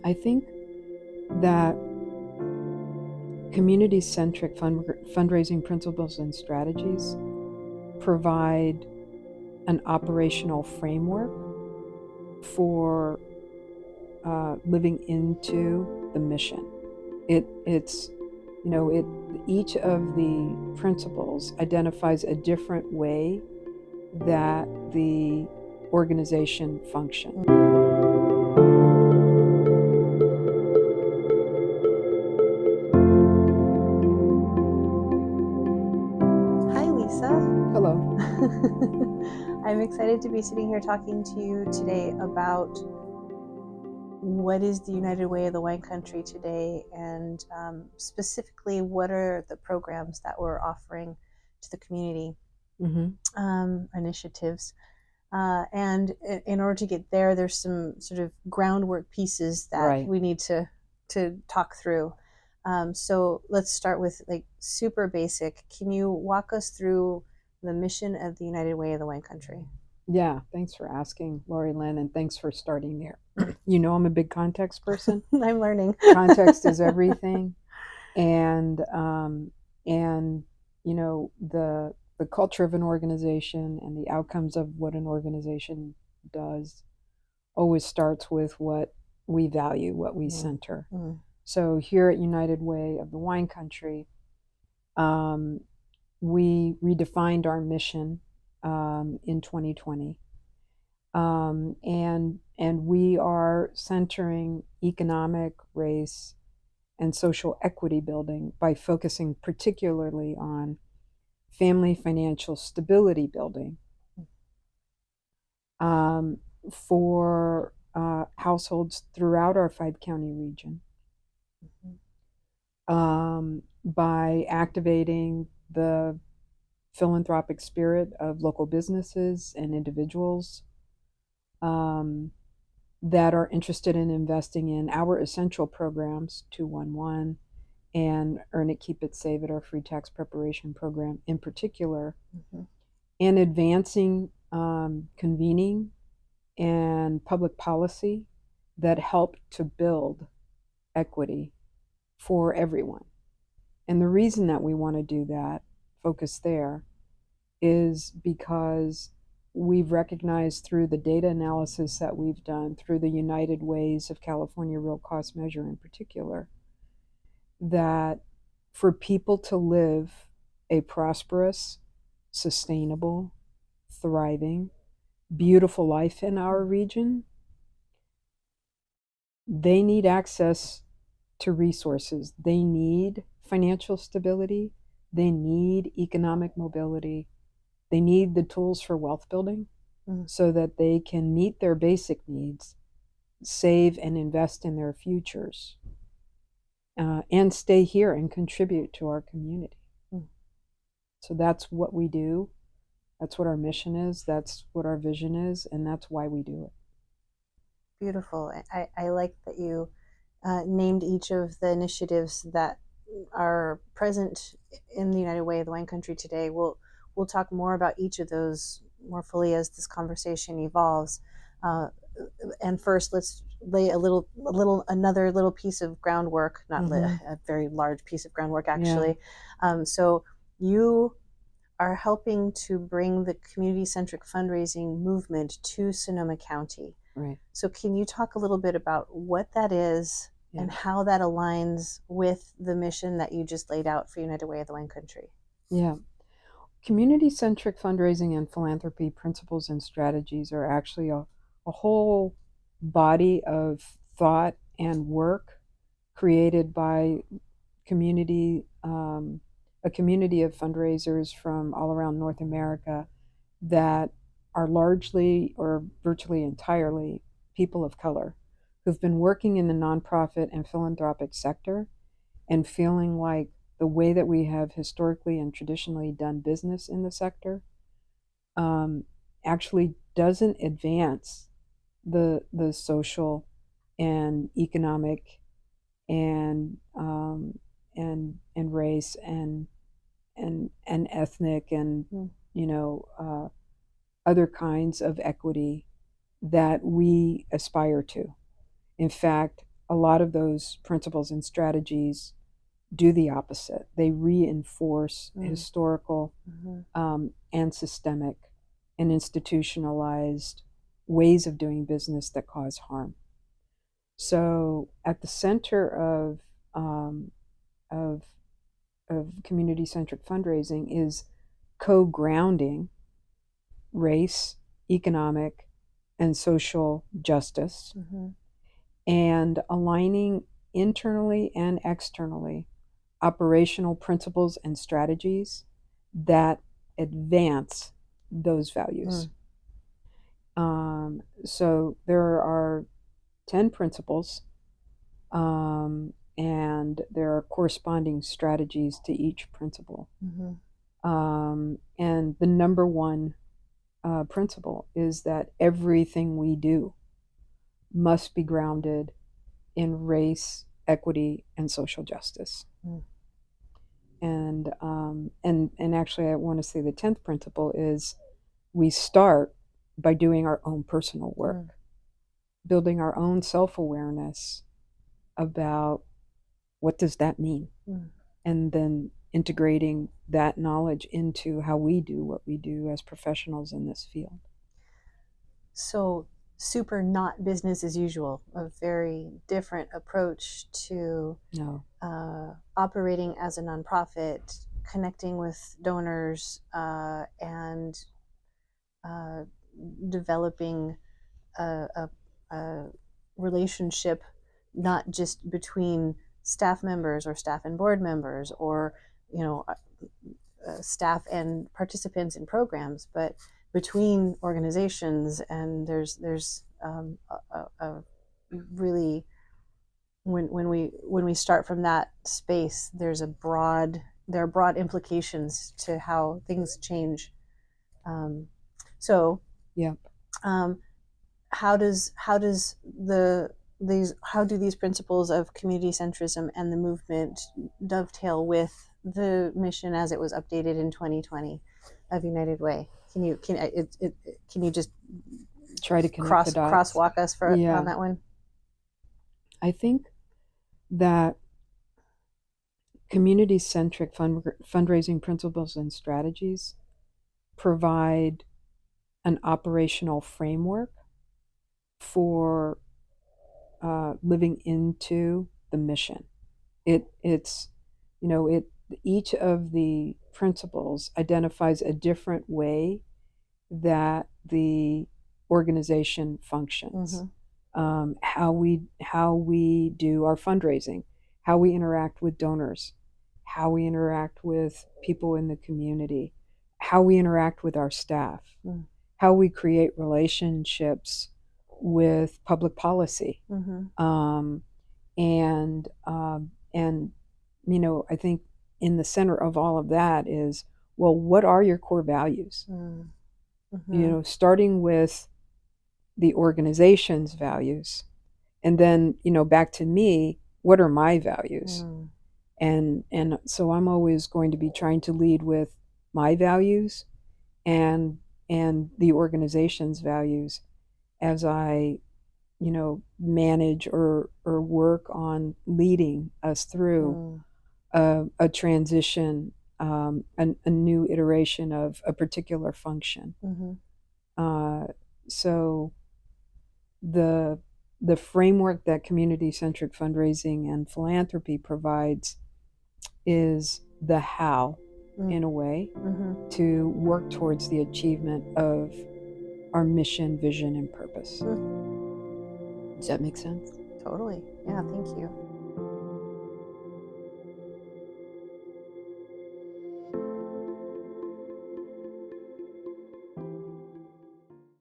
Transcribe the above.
I think that community-centric fundraising principles and strategies provide an operational framework for living into the mission. It's each of the principles identifies a different way that the organization functions. Hi, Lisa. Hello. I'm excited to be sitting here talking to you today about what is the United Way of the Wine Country today, and specifically what are the programs that we're offering to the community, initiatives. And in order to get there, there's some sort of groundwork pieces that we need to talk through. So let's start with like super basic. Can you walk us through the mission of the United Way of the Wine Country? Yeah, thanks for asking, Lori Lynn, and thanks for starting there. I'm a big context person. I'm learning. Context is everything, and the culture of an organization and the outcomes of what an organization does always starts with what we value, what we center. So here at United Way of the Wine Country, we redefined our mission in 2020. And we are centering economic, race, and social equity building by focusing particularly on family financial stability building for households throughout our 5-county region, by activating the philanthropic spirit of local businesses and individuals that are interested in investing in our essential programs, 211 and Earn It, Keep It, Save It, our free tax preparation program in particular, and advancing convening and public policy that help to build equity for everyone. And the reason that we want to do that, focus there, is because we've recognized through the data analysis that we've done, through the United Ways of California Real Cost Measure in particular, that for people to live a prosperous, sustainable, thriving, beautiful life in our region, they need access to resources. They need financial stability. They need economic mobility. They need the tools for wealth building so that they can meet their basic needs, save and invest in their futures, and stay here and contribute to our community. So that's what we do. That's what our mission is. That's what our vision is. And that's why we do it. Beautiful. I like that you named each of the initiatives that are present in the United Way of the Wine Country today. We'll talk more about each of those more fully as this conversation evolves. And first, let's lay another little piece of groundwork, not a very large piece of groundwork, actually. Yeah. So you are helping to bring the community-centric fundraising movement to Sonoma County. Right. So can you talk a little bit about what that is and how that aligns with the mission that you just laid out for United Way of the Wine Country? Yeah. Community-centric fundraising and philanthropy principles and strategies are actually a whole body of thought and work created by a community of fundraisers from all around North America that are largely or virtually entirely people of color who've been working in the nonprofit and philanthropic sector and feeling like the way that we have historically and traditionally done business in the sector actually doesn't advance the social and economic and race and ethnic and other kinds of equity that we aspire to. In fact, a lot of those principles and strategies do the opposite. They reinforce historical and systemic and institutionalized ways of doing business that cause harm. So, at the center of, of community-centric fundraising is co-grounding race, economic, and social justice, and aligning internally and externally operational principles and strategies that advance those values. So there are 10 principles, and there are corresponding strategies to each principle. And the number one principle is that everything we do must be grounded in race, equity, and social justice. And actually, I want to say the 10th principle is we start by doing our own personal work, building our own self-awareness about what does that mean, and then integrating that knowledge into how we do what we do as professionals in this field. So super not business as usual, a very different approach to operating as a nonprofit, connecting with donors, and developing a relationship not just between staff members or staff and board members, or staff and participants in programs, but between organizations. And there's a really, when we start from that space, there are broad implications to how things change. How do these principles of community centrism and the movement dovetail with the mission as it was updated in 2020 of United Way? Can you just try to crosswalk us on that one? I think that community-centric fundraising principles and strategies provide an operational framework for living into the mission. Each of the principles identifies a different way that the organization functions, how we do our fundraising, how we interact with donors, how we interact with people in the community, how we interact with our staff, how we create relationships with public policy. I think in the center of all of that is, well, what are your core values? Starting with the organization's values, and then, back to me, what are my values? And so I'm always going to be trying to lead with my values and the organization's values as I manage or work on leading us through a transition, a new iteration of a particular function. So the framework that community-centric fundraising and philanthropy provides is the how, in a way, to work towards the achievement of our mission, vision, and purpose. Does that make sense? Totally. Yeah, thank you.